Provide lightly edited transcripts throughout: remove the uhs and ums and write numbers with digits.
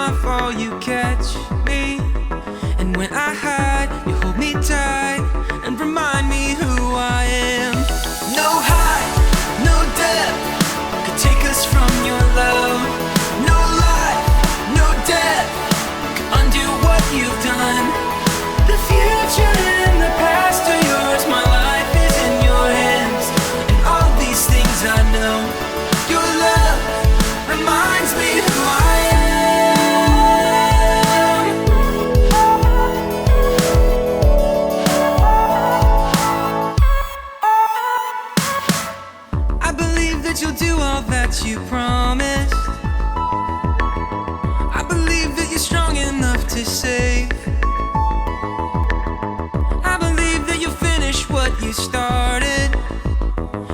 I fall, you catch me. And when I hide, you hold me tight and remind me who I am. No height, no depth could take us from your love. No life, no death could undo what you've done. The future and the past are yours. My life is in your hands, and all these things I know. Your love reminds me who I am. I believe that you'll do all that you promised. I believe that you're strong enough to save. I believe that you'll finish what you started.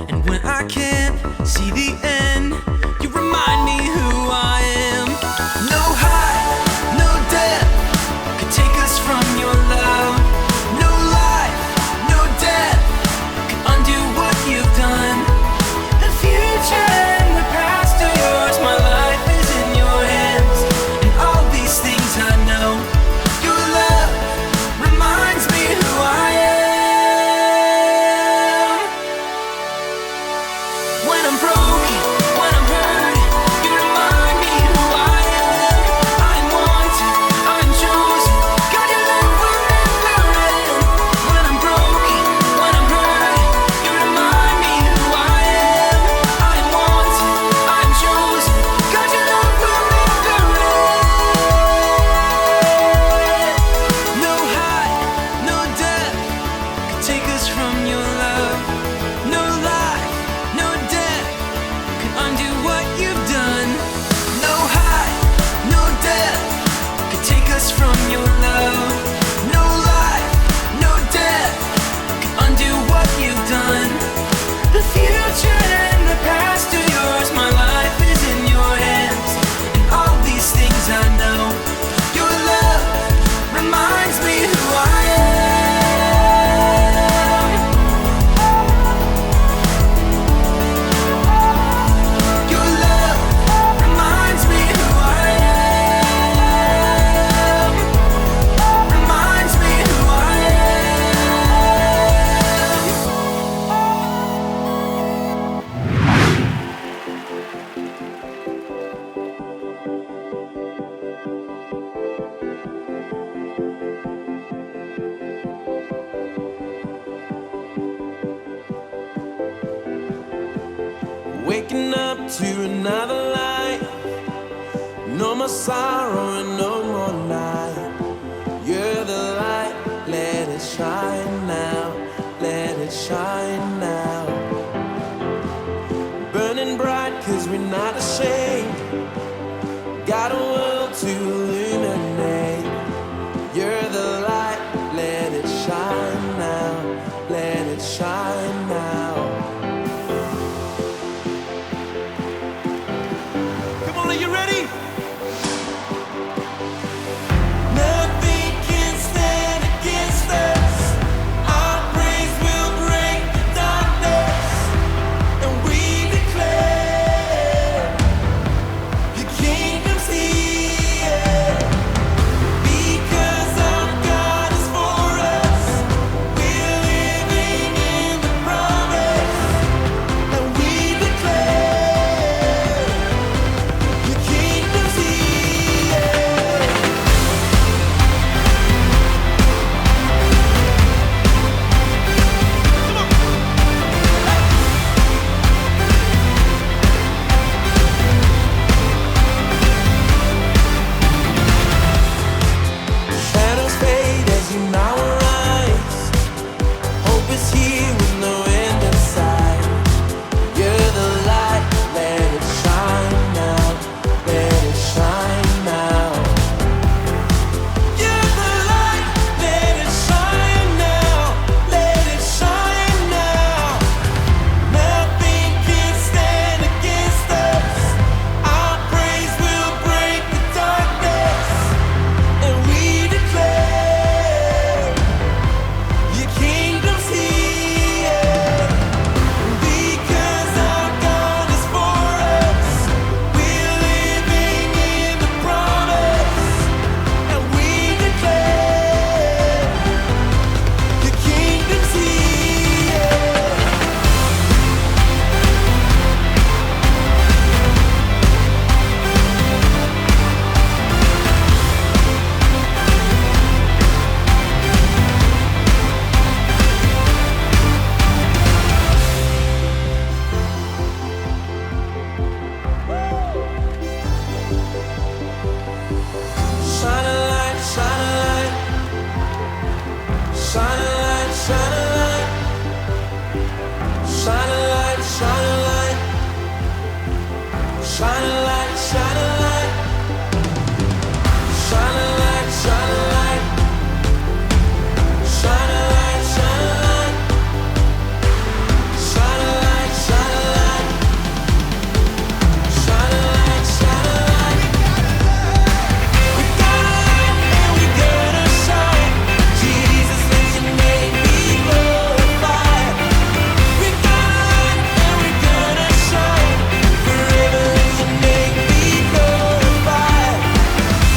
And when I can't see the end, you remind me who I am. No height, no depth could take us from your love. No life, no death could undo what you've done. The future and the past are yours. My life is in your hands, and all these things I know. Your love reminds me who I am. When I'm broken, when I'm hurt, you remind me who I am. I'm wanted, I'm chosen. God, your love will never end. When I'm broken, when I'm hurt, you remind me who I am. I'm wanted, I'm chosen. God, your love will never end. No height, no depth could take us from your love. No life, no death could undo what you've done. No height, no death could take us from your love. No life, no death could undo what you've done. The future and the past are yours. My life is in your hands, and all these things I know. Your love reminds me who I am. Your love reminds me who I am. Reminds me who I Waking up to another life. No more sorrow and no more night. You're the light, let it shine now. Let it shine now. Burning bright cause we're not ashamed. Got a world to illuminate. You're the light, let it shine now. Let it shine now. Come on, are you ready? Nothing can stand against us. Our praise will break the darkness, and we declare Shine a light, shine a light. Shine a light, shine a light. Shine a light, shine a light. Shine a light, shine a light. Shine a light, shine a light. Shine a light, shine a light. Shine a light, shine a light. We got a light and we gonna shine. Jesus, let your name be glorified. We got a light and we gonna shine. Forever let your name be glorified.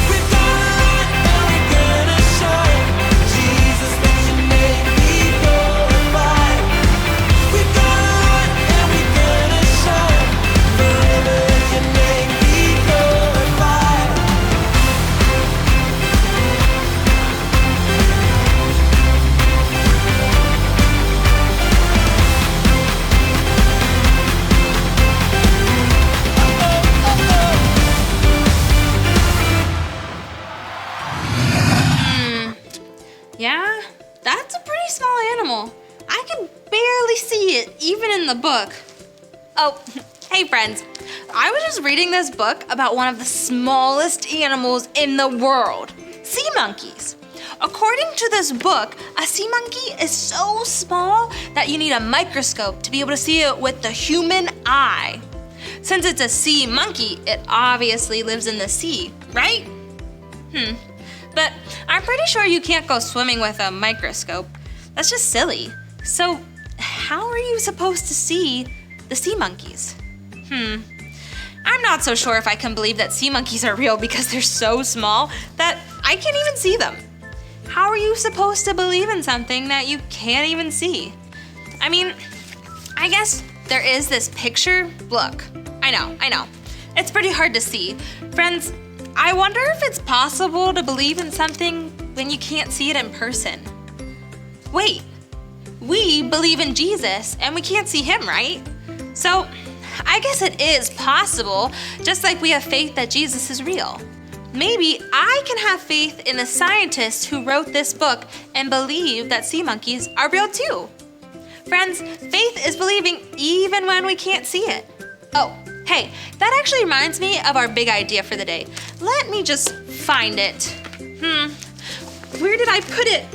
We got a light and we gonna shine. Jesus, let your name be glorified. We got a light and we gonna shine. Forever let your name be glorified. Yeah, that's a pretty small animal. I can barely see it, even in the book. Oh, hey friends. I was just reading this book about one of the smallest animals in the world, sea monkeys. According to this book, a sea monkey is so small that you need a microscope to be able to see it with the human eye. Since it's a sea monkey, it obviously lives in the sea, right? But I'm pretty sure you can't go swimming with a microscope. That's just silly. So, how are you supposed to see the sea monkeys? I'm not so sure if I can believe that sea monkeys are real because they're so small that I can't even see them. How are you supposed to believe in something that you can't even see? I mean, I guess there is this picture. Look, I know. It's pretty hard to see. Friends, I wonder if it's possible to believe in something when you can't see it in person. Wait, we believe in Jesus and we can't see him, right? So I guess it is possible, just like we have faith that Jesus is real. Maybe I can have faith in the scientist who wrote this book and believe that sea monkeys are real too. Friends, faith is believing even when we can't see it. Oh, hey, that actually reminds me of our big idea for the day. Let me just find it. Where did I put it?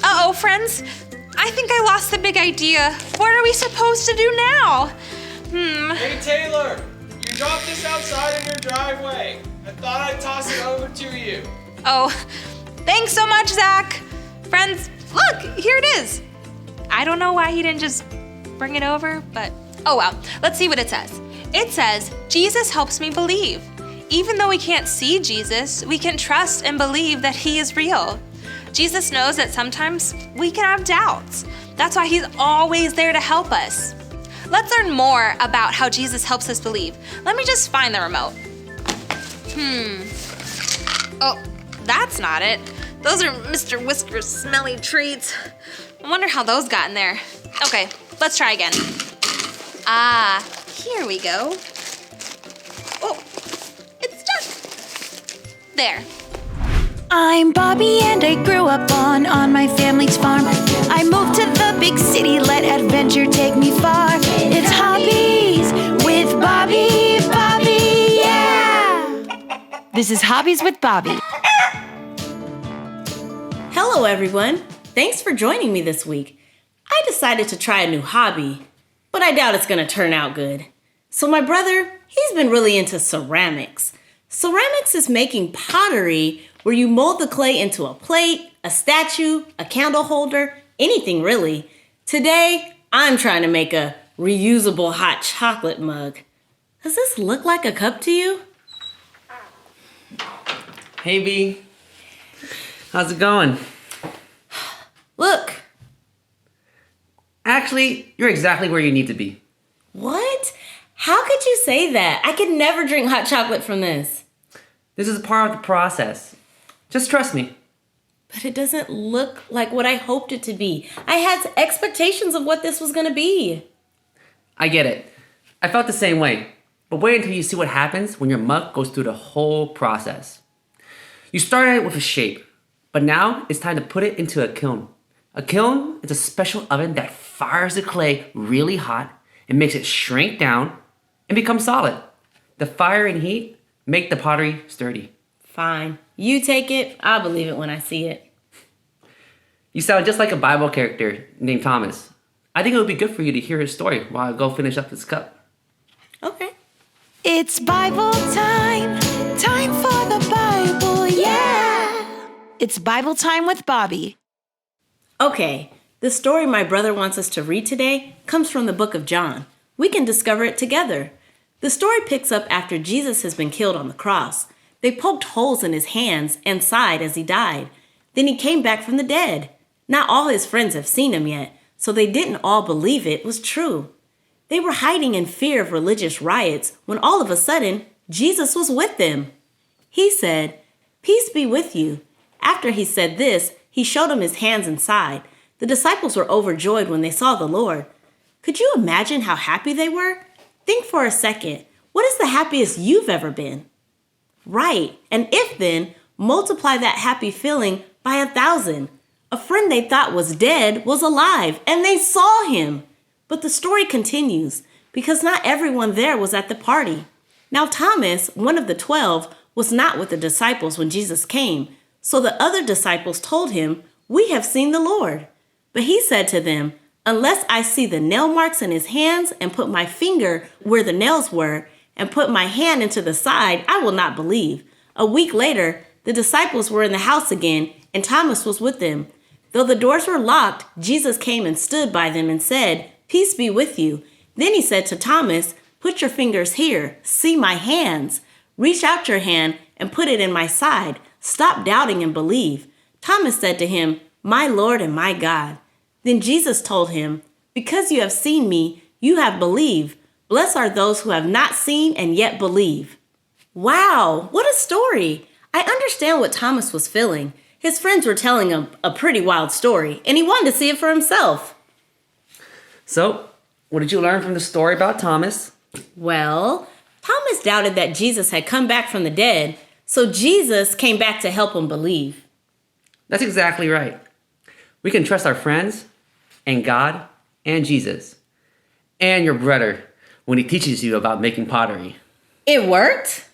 Uh-oh, friends. I think I lost the big idea. What are we supposed to do now? Hey Taylor, you dropped this outside in your driveway. I thought I'd toss it over to you. Oh, thanks so much, Zach. Friends, look, here it is. I don't know why he didn't just bring it over, but oh well. Let's see what it says. It says, Jesus helps me believe. Even though we can't see Jesus, we can trust and believe that he is real. Jesus knows that sometimes we can have doubts. That's why he's always there to help us. Let's learn more about how Jesus helps us believe. Let me just find the remote. Oh, that's not it. Those are Mr. Whisker's smelly treats. I wonder how those got in there. Okay, let's try again. Ah, here we go. Oh, it's stuck. There. I'm Bobby and I grew up on my family's farm. I moved to the big city, let adventure take me far. It's Hobbies with Bobby, yeah! This is Hobbies with Bobby. Hello everyone, thanks for joining me this week. I decided to try a new hobby, but I doubt it's gonna turn out good. So my brother, he's been really into ceramics. Ceramics is making pottery where you mold the clay into a plate, a statue, a candle holder, anything really. Today, I'm trying to make a reusable hot chocolate mug. Does this look like a cup to you? Hey, B. How's it going? Look. Actually, you're exactly where you need to be. What? How could you say that? I could never drink hot chocolate from this. This is part of the process. Just trust me. But it doesn't look like what I hoped it to be. I had expectations of what this was gonna be. I get it. I felt the same way. But wait until you see what happens when your mug goes through the whole process. You started with a shape, but now it's time to put it into a kiln. A kiln is a special oven that fires the clay really hot and makes it shrink down and become solid. The fire and heat make the pottery sturdy. Fine. You take it. I'll believe it when I see it. You sound just like a Bible character named Thomas. I think it would be good for you to hear his story while I go finish up this cup. Okay. It's Bible time. Time for the Bible, yeah. It's Bible time with Bobby. Okay, the story my brother wants us to read today comes from the book of John. We can discover it together. The story picks up after Jesus has been killed on the cross. They poked holes in his hands and side as he died. Then he came back from the dead. Not all his friends have seen him yet, so they didn't all believe it was true. They were hiding in fear of religious riots when all of a sudden, Jesus was with them. He said, "Peace be with you." After he said this, he showed them his hands and side. The disciples were overjoyed when they saw the Lord. Could you imagine how happy they were? Think for a second. What is the happiest you've ever been? Right, and if then, multiply that happy feeling by 1,000. A friend they thought was dead was alive, and they saw him. But the story continues, because not everyone there was at the party. Now Thomas, one of the 12, was not with the disciples when Jesus came. So the other disciples told him, "We have seen the Lord." But he said to them, "Unless I see the nail marks in his hands and put my finger where the nails were and put my hand into the side, I will not believe." A week later, the disciples were in the house again, and Thomas was with them. Though the doors were locked, Jesus came and stood by them and said, "Peace be with you." Then he said to Thomas, "Put your fingers here. See my hands. Reach out your hand and put it in my side. Stop doubting and believe." Thomas said to him, "My Lord and my God." Then Jesus told him, "Because you have seen me, you have believed. Blessed are those who have not seen and yet believe." Wow, what a story. I understand what Thomas was feeling. His friends were telling him a pretty wild story, and he wanted to see it for himself. So, what did you learn from the story about Thomas? Well, Thomas doubted that Jesus had come back from the dead, so Jesus came back to help him believe. That's exactly right. We can trust our friends and God and Jesus and your brother when he teaches you about making pottery. It worked?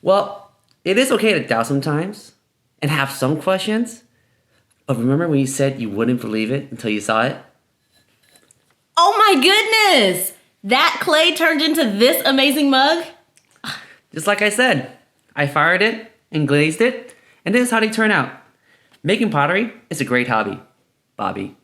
Well, it is okay to doubt sometimes and have some questions. But remember when you said you wouldn't believe it until you saw it? Oh my goodness! That clay turned into this amazing mug? Just like I said, I fired it and glazed it, and this is how they turn out. Making pottery is a great hobby, Bobby.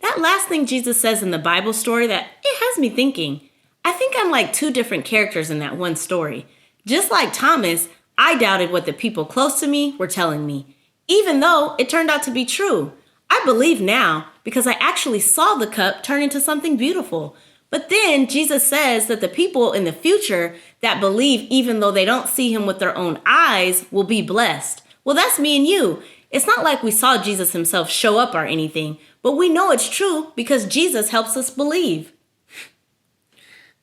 That last thing Jesus says in the Bible story, that it has me thinking. I think I'm like two different characters in that one story. Just like Thomas, I doubted what the people close to me were telling me, even though it turned out to be true. I believe now because I actually saw the cup turn into something beautiful. But then Jesus says that the people in the future that believe even though they don't see him with their own eyes will be blessed. Well, that's me and you. It's not like we saw Jesus himself show up or anything, but we know it's true because Jesus helps us believe.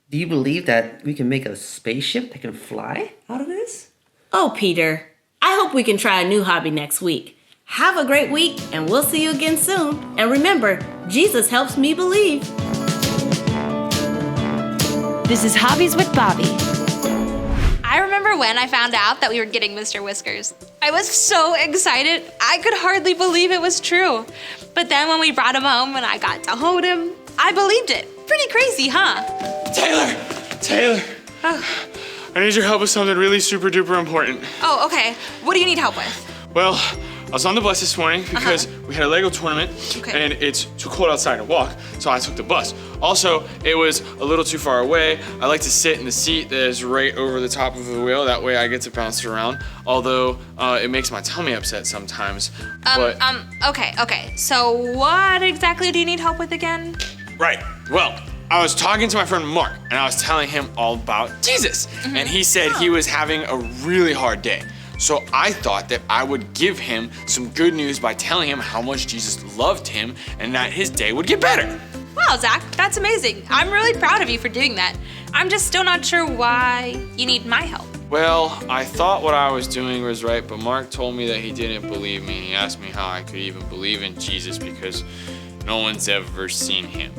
Do you believe that we can make a spaceship that can fly out of this? Oh, Peter, I hope we can try a new hobby next week. Have a great week, and we'll see you again soon. And remember, Jesus helps me believe. This is Hobbies with Bobby. I remember when I found out that we were getting Mr. Whiskers. I was so excited, I could hardly believe it was true. But then when we brought him home and I got to hold him, I believed it. Pretty crazy, huh? Taylor! I need your help with something really super duper important. Oh, okay. What do you need help with? Well, I was on the bus this morning because we had a Lego tournament and it's too cold outside to walk, so I took the bus. Also, it was a little too far away. I like to sit in the seat that is right over the top of the wheel. That way I get to bounce it around, although it makes my tummy upset sometimes. Okay. So what exactly do you need help with again? Right, well, I was talking to my friend Mark and I was telling him all about Jesus. And he said he was having a really hard day. So I thought that I would give him some good news by telling him how much Jesus loved him and that his day would get better. Wow, Zach, that's amazing. I'm really proud of you for doing that. I'm just still not sure why you need my help. Well, I thought what I was doing was right, but Mark told me that he didn't believe me. He asked me how I could even believe in Jesus because no one's ever seen him.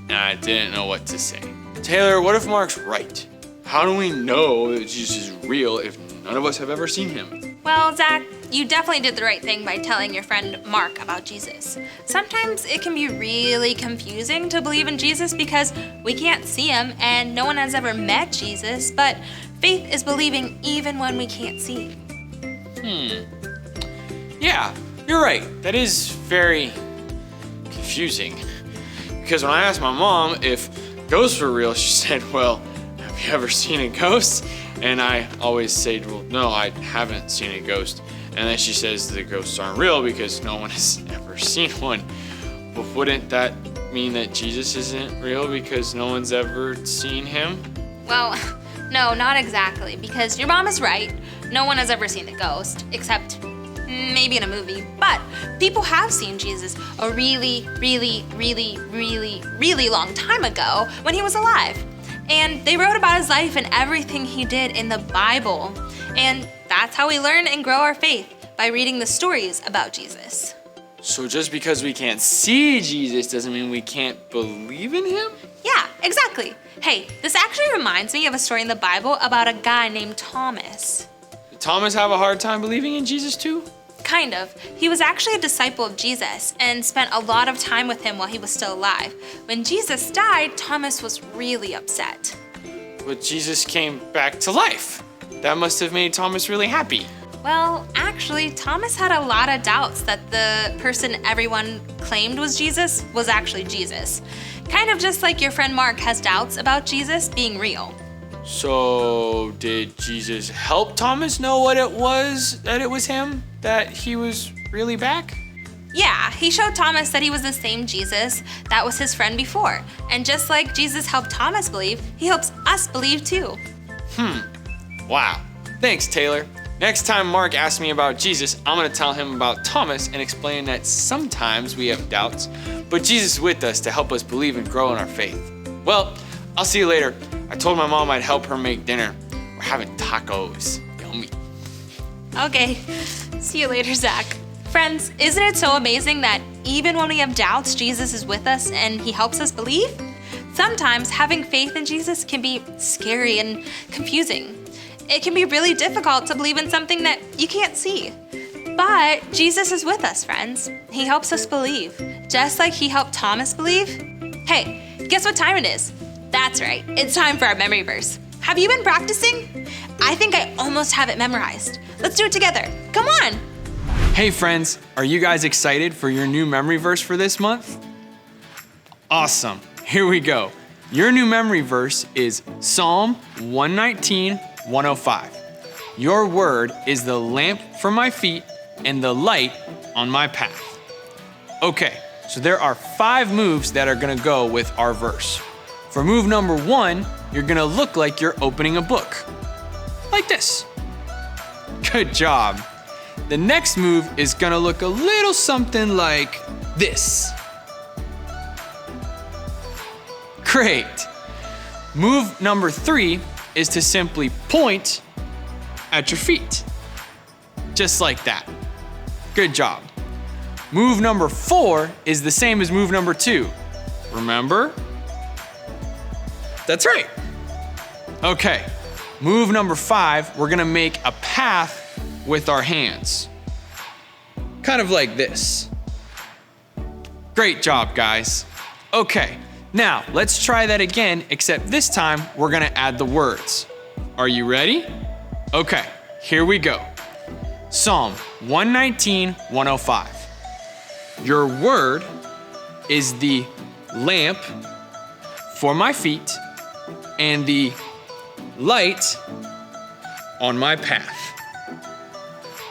And I didn't know what to say. Taylor, what if Mark's right? How do we know that Jesus is real if none of us have ever seen him? Well, Zach, you definitely did the right thing by telling your friend Mark about Jesus. Sometimes it can be really confusing to believe in Jesus because we can't see him and no one has ever met Jesus, but faith is believing even when we can't see. Yeah, you're right. That is very confusing. Because when I asked my mom if ghosts were real, she said, well, have you ever seen a ghost? And I always say, well, no, I haven't seen a ghost. And then she says the ghosts aren't real because no one has ever seen one. But wouldn't that mean that Jesus isn't real because no one's ever seen him? Well, no, not exactly, because your mom is right. No one has ever seen a ghost, except maybe in a movie. But people have seen Jesus a really, really, really, really, really long time ago when he was alive. And they wrote about his life and everything he did in the Bible. And that's how we learn and grow our faith, by reading the stories about Jesus. So just because we can't see Jesus doesn't mean we can't believe in him? Yeah, exactly. Hey, this actually reminds me of a story in the Bible about a guy named Thomas. Did Thomas have a hard time believing in Jesus too? Kind of. He was actually a disciple of Jesus and spent a lot of time with him while he was still alive. When Jesus died, Thomas was really upset. But Jesus came back to life. That must have made Thomas really happy. Well, actually, Thomas had a lot of doubts that the person everyone claimed was Jesus was actually Jesus. Kind of just like your friend Mark has doubts about Jesus being real. So, did Jesus help Thomas know what it was, that it was him? That he was really back? Yeah, he showed Thomas that he was the same Jesus that was his friend before. And just like Jesus helped Thomas believe, he helps us believe too. Wow. Thanks, Taylor. Next time Mark asks me about Jesus, I'm gonna tell him about Thomas and explain that sometimes we have doubts, but Jesus is with us to help us believe and grow in our faith. Well, I'll see you later. I told my mom I'd help her make dinner. We're having tacos. Yummy. Okay, see you later, Zach. Friends, isn't it so amazing that even when we have doubts, Jesus is with us and he helps us believe? Sometimes having faith in Jesus can be scary and confusing. It can be really difficult to believe in something that you can't see. But Jesus is with us, friends. He helps us believe, just like he helped Thomas believe. Hey, guess what time it is? That's right, it's time for our memory verse. Have you been practicing? I think I almost have it memorized. Let's do it together. Come on. Hey friends, are you guys excited for your new memory verse for this month? Awesome, here we go. Your new memory verse is Psalm 119, 105. Your word is the lamp for my feet and the light on my path. Okay, so there are 5 moves that are gonna go with our verse. For move number 1, you're gonna look like you're opening a book. Like this. Good job. The next move is gonna look a little something like this. Great. Move number 3 is to simply point at your feet. Just like that. Good job. Move number 4 is the same as move number 2. Remember? That's right. Okay, move number 5, we're gonna make a path with our hands. Kind of like this. Great job, guys. Okay, now let's try that again, except this time we're gonna add the words. Are you ready? Okay, here we go. Psalm 119, 105. Your word is the lamp for my feet and the light on my path.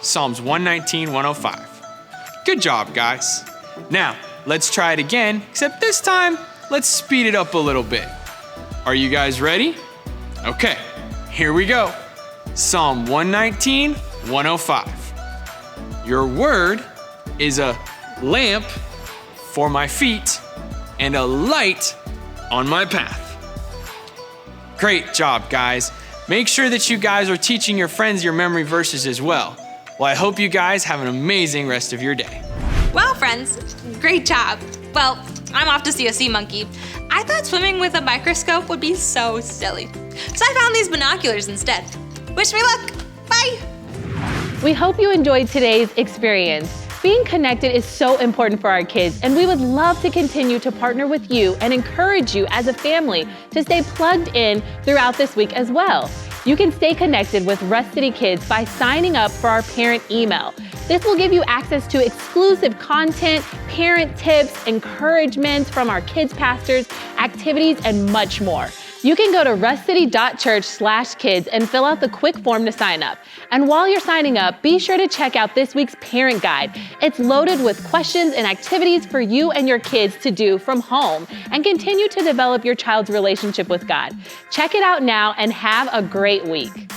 Psalms 119, 105. Good job, guys. Now, let's try it again, except this time, let's speed it up a little bit. Are you guys ready? Okay, here we go. Psalm 119, 105. Your word is a lamp for my feet and a light on my path. Great job, guys. Make sure that you guys are teaching your friends your memory verses as well. Well, I hope you guys have an amazing rest of your day. Well, friends, great job. Well, I'm off to see a sea monkey. I thought swimming with a microscope would be so silly. So I found these binoculars instead. Wish me luck. Bye. We hope you enjoyed today's experience. Being connected is so important for our kids, and we would love to continue to partner with you and encourage you as a family to stay plugged in throughout this week as well. You can stay connected with Rust City Kids by signing up for our parent email. This will give you access to exclusive content, parent tips, encouragements from our kids' pastors, activities, and much more. You can go to rustcity.church/kids and fill out the quick form to sign up. And while you're signing up, be sure to check out this week's parent guide. It's loaded with questions and activities for you and your kids to do from home and continue to develop your child's relationship with God. Check it out now and have a great week.